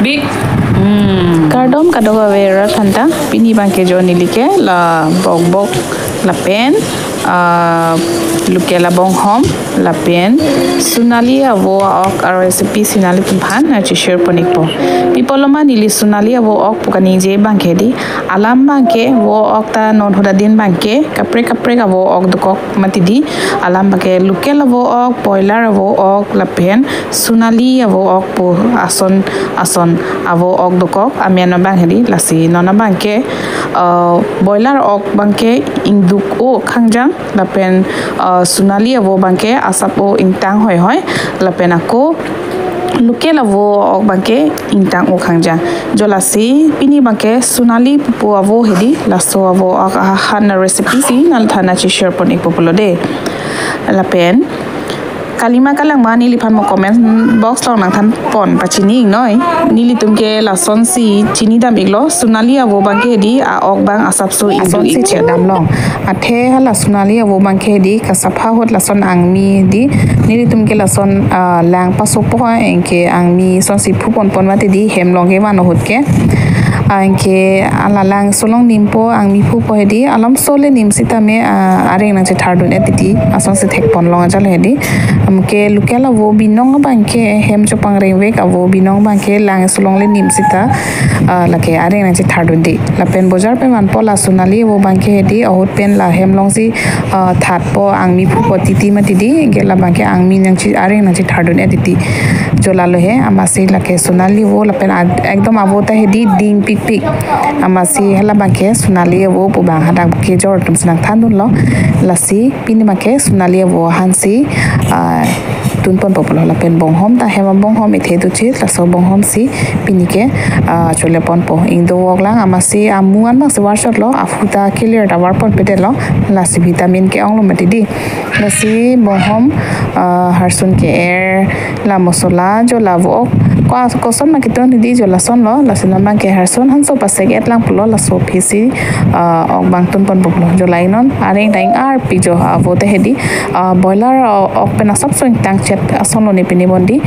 big. Kardom kadoga vera thanta pini bangke jo nilike la bok la pen luke la bong hom la pen sunali avo ok recipe sinali tumphan na share ponikpo pipoloma nili sunali avo ok pukani je bangke di alam bangke wo ok ta non hoda din bangke kapre avo ok dukok matidi alam bangke luke la vo ok boiler avo ok la pen sunali avo ok po ason avo ok dukok amiano bangke lasi nona bangke boiler ok bangke induk o khangjang lapen sunali avo bangke asap o ingtang hoi lapen ako luke lavo ok bangke ingtang o khangjang jolasi pini bangke sunali pupu avo hedi laso avo han recipe si nal thana chi share pon ek populo de lapen kalima kalang ma nili phan mo comment box long nang than pon pachini noi nili tumke la son si chini dam iglo sunali avo bangke di a ok bang asap so ison si che dam long athe hala sunali avo bangke di kasapha hot la son angmi di nili tumke la son lang paso po enke angmi son si phu pon mate di hem long ke mano hot ke angke alalang solong nimpo angmi phu po hedi alam sole nim sita me areng nang che thardun etiti ason se thek pon long jal hedi amke lukela wo binong bangke hem chopang rengwek avo binong bangke lang solong le nim sita lake areng nang che thardun di lapen bozar pe man pola sunali wo bangke hedi ahut pen la hem long si that po angmi phu po titi ma tidi gela bangke angmi nang chi areng nang che thardun etiti jola lo he amasi lake sunali wo lapen ekdom avota hedi ding pik amasi hela bangke sunali wo pu bang hadak ke jor tum sanang thandun lo lasi pini bangke sunali wo hansi tunpon populo lapen bong hom ta hema bong hom ithe tu chi laso bong hom si pinike chole pon po indo woglang amasi amuan bang se workshop lo afuta clear ta war pon pete lo lasi vitamin ke onglo matidi lasi bong hom harsun ke air la mosola jo lavo kwa koson ma kiton di jo lason lo lasin bang ke harsun hanso pasek etlang pulo laso phisi ok bang tunpon populo jo lainon areng daing ar pi jo avote hedi boiler ok pena sab so tang chet asono ni pini bondi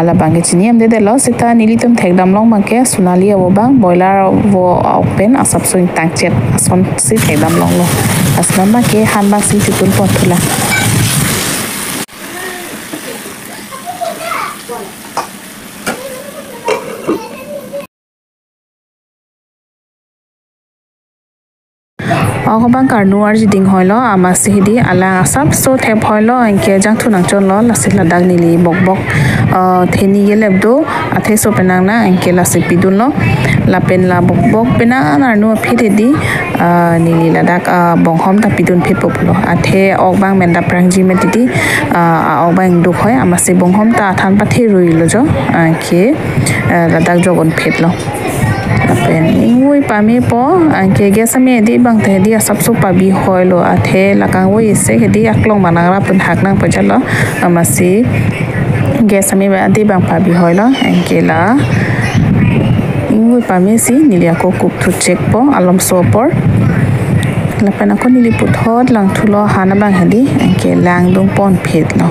la bangi chini am de lo sita nilitum thekdam long bangke sunali avo bang boiler wo open asap so tang chet ason si thekdam long lo asna ma ke han bang si tutun pon thula ako bang karnu arji ding hoilo amasi hidi ala asap so thep hoilo enke jang thunang chon lo lasil ladak nili bok theni yelebdo athe so penang na enke lasi pidun lo lapen la bok pena narnu phidi nili ladak bonghom ta pidun phet populo athe ok bang menda prangji metidi ok bang duk hoy amasi bonghom ta than pathe ruilo jo ke ladak jogon phet lo lapen ingui pami po anke gesame di bang te dia sabso pabi hoilo athe lakang woi se hedi aklong manangra pun haknang pajalo amasi gesame ba di bang pabi hoilo anke la ingui pami si niliako kup thu check po alom sopor lapen ako niliput hot lang thulo hana bang hedi anke lang dung pon phet lo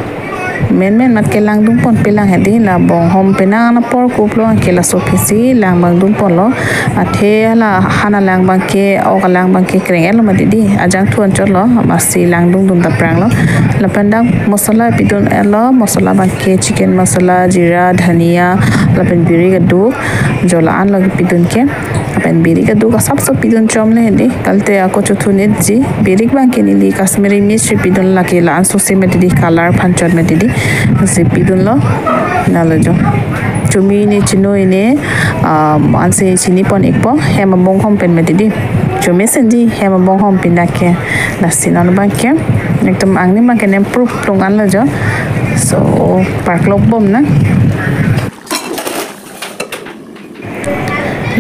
men mat ke lang dung pon pelang hedi la bong hom penang na por kuplo ke la sofisi lang bang dung pon lo athe la hana lang bang ke ok lang bang ke kreng elo madidi ajang thuan chot lo masi lang dung ta prang lo la pandang masala pidon elo masala bang ke chicken masala jira dhania la pen biri gadu jola an lo pidon ke pen biri gadu ka sab so pidon chom le hedi kalte ako chuthune ji biri bang ke nili kashmiri mish pidon la ke la an so se medidi color phanchot medidi se pidun lo nalojo chumi ni chino ine anse chini pon ekpo hema bong hom pen medidi chumi senji hema bong hom pinake nasinan banke ekdom angni ma kenem proof plongan lojo so parklok bom na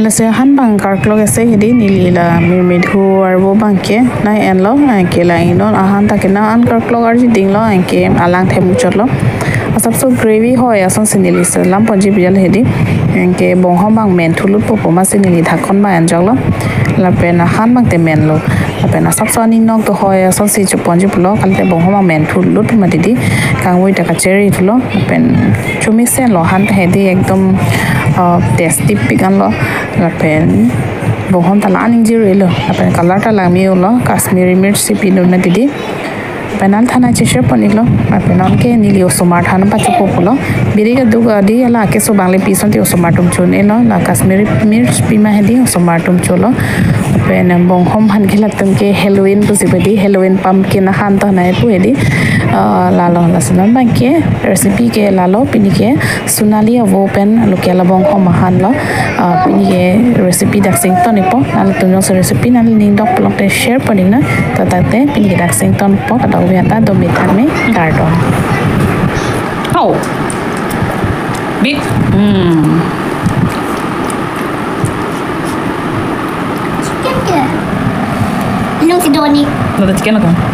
lase han bang karklok ese hedi nilila mirmid hu arbo bangke nai en lo anke la inon ahan ta kena an karklok arji ding lo anke alang themu chotlo asap so gravy hoy ason sinili salam ponji bijal hedi anke bonghom bang men thulut po ma sinili dhakkon ba anjalo la pena han bang te men lo la pena asap so ning nok to hoy ason si ponji pulo kalte bonghom bang men thulut ma didi kangwoi ta ka cherry thulo pen chumi sen lo han hedi ekdom tasty पिकान लो लापेन बोहम तला निंजी रेलो लापेन colour ता लामी लो कश्मीरी मिर्च पिनो न दीदी penal thana chesher panilo penal ke nili osomar thana pachuko pulo biriga duga di ala ke so bangle pison ti osomar tum chun elo la kashmiri mirch pima hedi osomar tum chulo pen bong hom han khilatum ke halloween to sibedi halloween pumpkin han ta nai pu hedi lalo lasan banke recipe ke lalo pinike sunali avo pen lokela bong hom han lo pinike recipe dak sing ton ipo nal tunyo recipe nal ning dok plok share panina tatate pinike dak sing ton po kada Vieta Dominican Garden. Oh, big. Chicken ke? Belum si Doni. Ada chicken apa?